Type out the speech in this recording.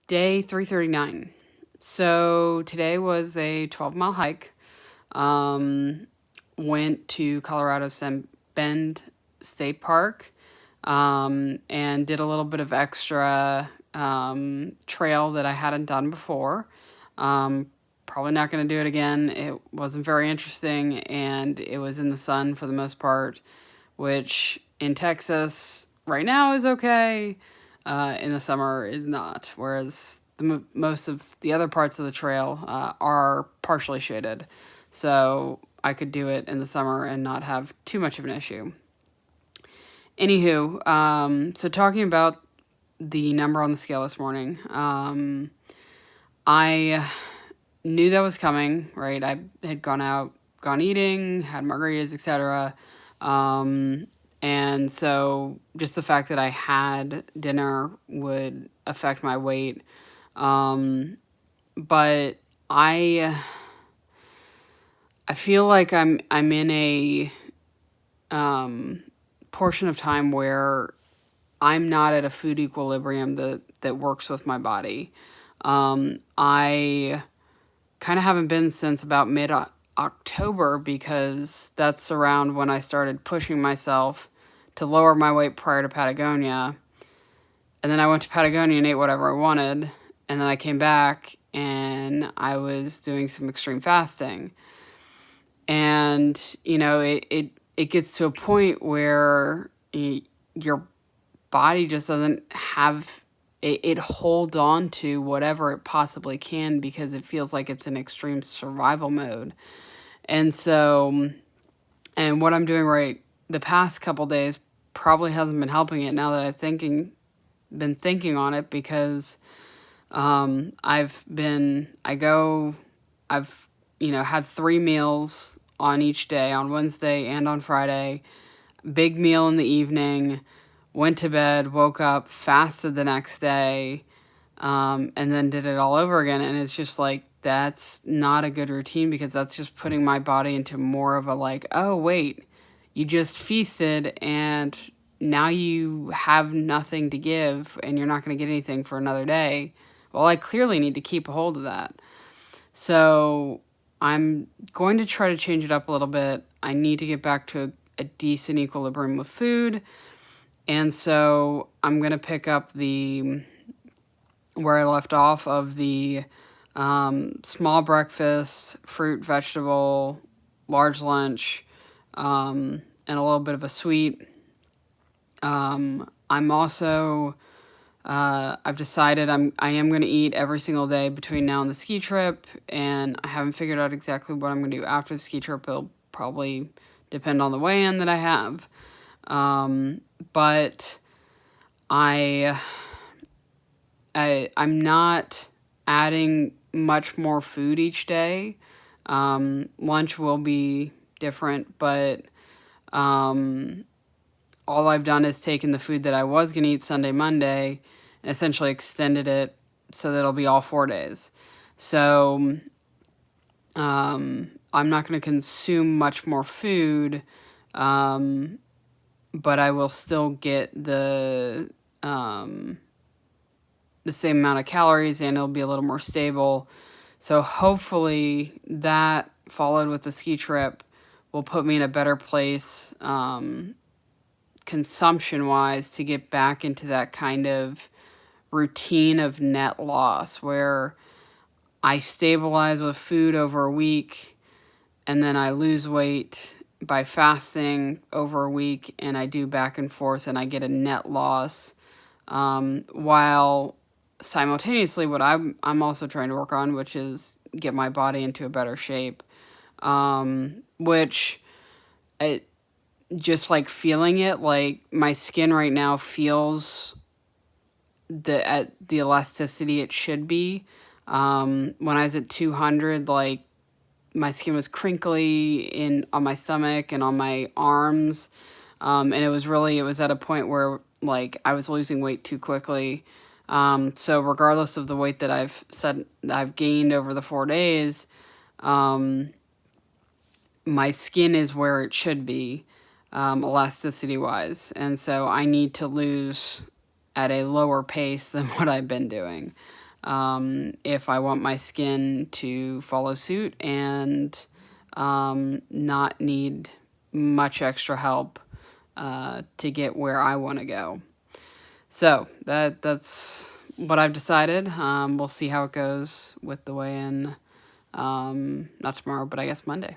Day 339. So today was a 12-mile hike. Um, Went to Colorado Bend State Park and did a little bit of extra trail that I hadn't done before. Um, Probably not going to do it again. It wasn't very interesting and it was in the sun for the most part, which in Texas right now is okay. In the summer is not. Whereas most of the other parts of the trail are partially shaded, so I could do it in the summer and not have too much of an issue. Anywho, so talking about the number on the scale this morning, I knew that was coming. Right, I had gone eating, had margaritas, etc. And so just the fact that I had dinner would affect my weight. But I feel like I'm in a portion of time where I'm not at a food equilibrium that works with my body. I kind of haven't been since about mid October because that's around when I started pushing myself to lower my weight prior to Patagonia. And then I went to Patagonia and ate whatever I wanted. And then I came back and I was doing some extreme fasting. And, it gets to a point where your body just doesn't have it holds on to whatever it possibly can because it feels like it's in extreme survival mode. And so, and what I'm doing right the past couple days probably hasn't been helping it now that been thinking on it because I've had 3 meals on each day, on Wednesday and on Friday, big meal in the evening, went to bed, woke up, fasted the next day, and then did it all over again. And it's just like, that's not a good routine because that's just putting my body into more of a like, oh, wait, you just feasted and now you have nothing to give and you're not going to get anything for another day. Well, I clearly need to keep a hold of that. So I'm going to try to change it up a little bit. I need to get back to a decent equilibrium with food. And so I'm going to pick up where I left off of the small breakfast, fruit, vegetable, large lunch, and a little bit of a sweet. I'm also I've decided I am going to eat every single day between now and the ski trip, and I haven't figured out exactly what I'm going to do after the ski trip. It'll probably depend on the weigh-in that I have. But I I'm not adding much more food each day. Lunch will be different, but all I've done is taken the food that I was going to eat Sunday, Monday, and essentially extended it so that it'll be all 4 days. So I'm not going to consume much more food, but I will still get the same amount of calories and it'll be a little more stable. So hopefully that followed with the ski trip will put me in a better place consumption wise to get back into that kind of routine of net loss where I stabilize with food over a week and then I lose weight by fasting over a week and I do back and forth and I get a net loss, while simultaneously what I'm also trying to work on, which is get my body into a better shape, which it just like feeling it, like my skin right now feels at the elasticity it should be. When I was at 200, like my skin was crinkly on my stomach and on my arms, and it was at a point where like I was losing weight too quickly. So regardless of the weight that I've gained over the 4 days, my skin is where it should be, elasticity wise. And so I need to lose at a lower pace than what I've been doing. if I want my skin to follow suit and not need much extra help to get where I want to go. So that's what I've decided. We'll see how it goes with the weigh-in. Not tomorrow, but I guess Monday.